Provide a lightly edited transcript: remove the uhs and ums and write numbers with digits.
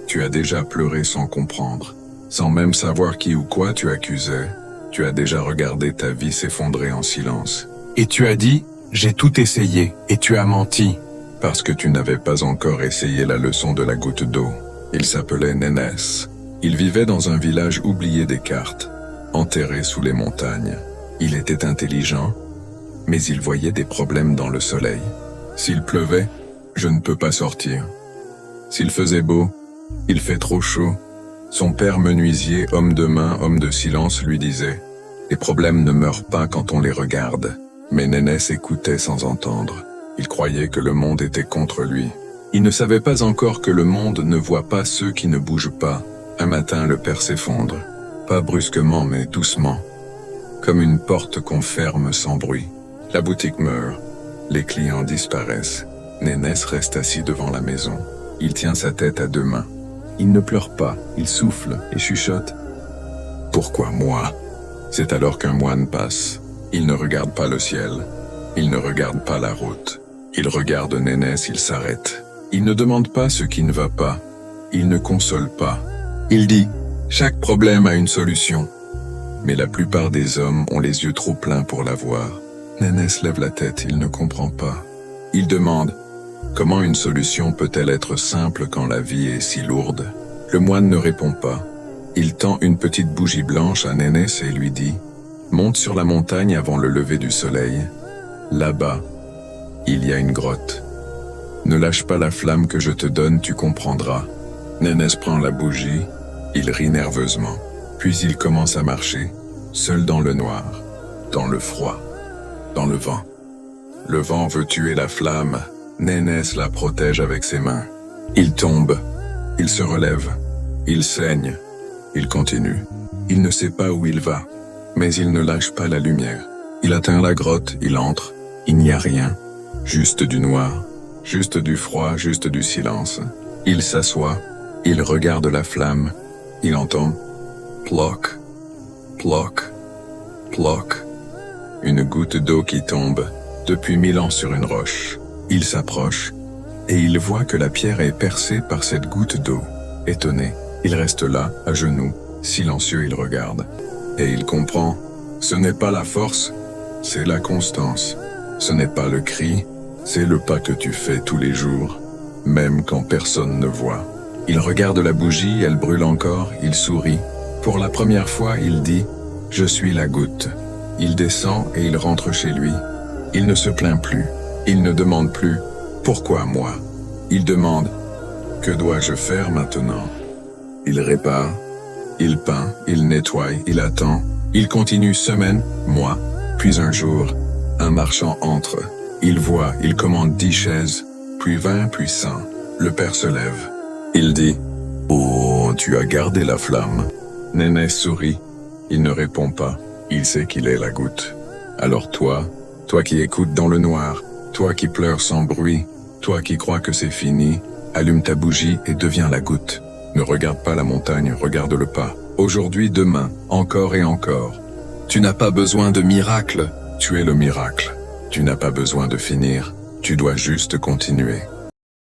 Tu as déjà pleuré sans comprendre, sans même savoir qui ou quoi tu accusais. Tu as déjà regardé ta vie s'effondrer en silence. Et tu as dit, j'ai tout essayé, et tu as menti. Parce que tu n'avais pas encore essayé la leçon de la goutte d'eau. Il s'appelait Nénès. Il vivait dans un village oublié des cartes, enterré sous les montagnes. Il était intelligent, mais il voyait des problèmes dans le soleil. S'il pleuvait, je ne peux pas sortir. S'il faisait beau, il fait trop chaud. Son père menuisier, homme de main, homme de silence, lui disait « Les problèmes ne meurent pas quand on les regarde ». Mais Nénès écoutait sans entendre. Il croyait que le monde était contre lui. Il ne savait pas encore que le monde ne voit pas ceux qui ne bougent pas. Un matin, le père s'effondre. Pas brusquement, mais doucement. Comme une porte qu'on ferme sans bruit. La boutique meurt. Les clients disparaissent. Nénès reste assis devant la maison. Il tient sa tête à deux mains. Il ne pleure pas, il souffle et chuchote. « Pourquoi moi ?» C'est alors qu'un moine passe. Il ne regarde pas le ciel. Il ne regarde pas la route. Il regarde Nénès, il s'arrête. Il ne demande pas ce qui ne va pas. Il ne console pas. Il dit « Chaque problème a une solution ». Mais la plupart des hommes ont les yeux trop pleins pour la voir. Nénès lève la tête, il ne comprend pas. Il demande « Comment une solution peut-elle être simple quand la vie est si lourde ?» Le moine ne répond pas. Il tend une petite bougie blanche à Nénès et lui dit « Monte sur la montagne avant le lever du soleil. Là-bas, il y a une grotte. Ne lâche pas la flamme que je te donne, tu comprendras. » Nénès prend la bougie, il rit nerveusement. Puis il commence à marcher, seul dans le noir, dans le froid, dans le vent. Le vent veut tuer la flamme, Nénès la protège avec ses mains. Il tombe, il se relève, il saigne, il continue. Il ne sait pas où il va, mais il ne lâche pas la lumière. Il atteint la grotte, il entre, il n'y a rien, juste du noir, juste du froid, juste du silence. Il s'assoit, il regarde la flamme, il entend ploc, ploc, ploc. Une goutte d'eau qui tombe, depuis 1000 ans sur une roche. Il s'approche, et il voit que la pierre est percée par cette goutte d'eau. Étonné, il reste là, à genoux, silencieux, il regarde. Et il comprend, ce n'est pas la force, c'est la constance. Ce n'est pas le cri, c'est le pas que tu fais tous les jours, même quand personne ne voit. Il regarde la bougie, elle brûle encore, il sourit. Pour la première fois, il dit « Je suis la goutte ». Il descend et il rentre chez lui. Il ne se plaint plus. Il ne demande plus « Pourquoi moi ?» Il demande « Que dois-je faire maintenant ?» Il répare, il peint, il nettoie, il attend. Il continue semaine, mois, puis un jour, un marchand entre. Il voit, il commande 10 chaises, puis 20, puis 100. Le père se lève. Il dit « Oh, tu as gardé la flamme ». Nénès sourit. Il ne répond pas. Il sait qu'il est la goutte. Alors toi qui écoutes dans le noir, toi qui pleures sans bruit, toi qui crois que c'est fini, allume ta bougie et deviens la goutte. Ne regarde pas la montagne, regarde le pas. Aujourd'hui, demain, encore et encore. Tu n'as pas besoin de miracle. Tu es le miracle. Tu n'as pas besoin de finir. Tu dois juste continuer.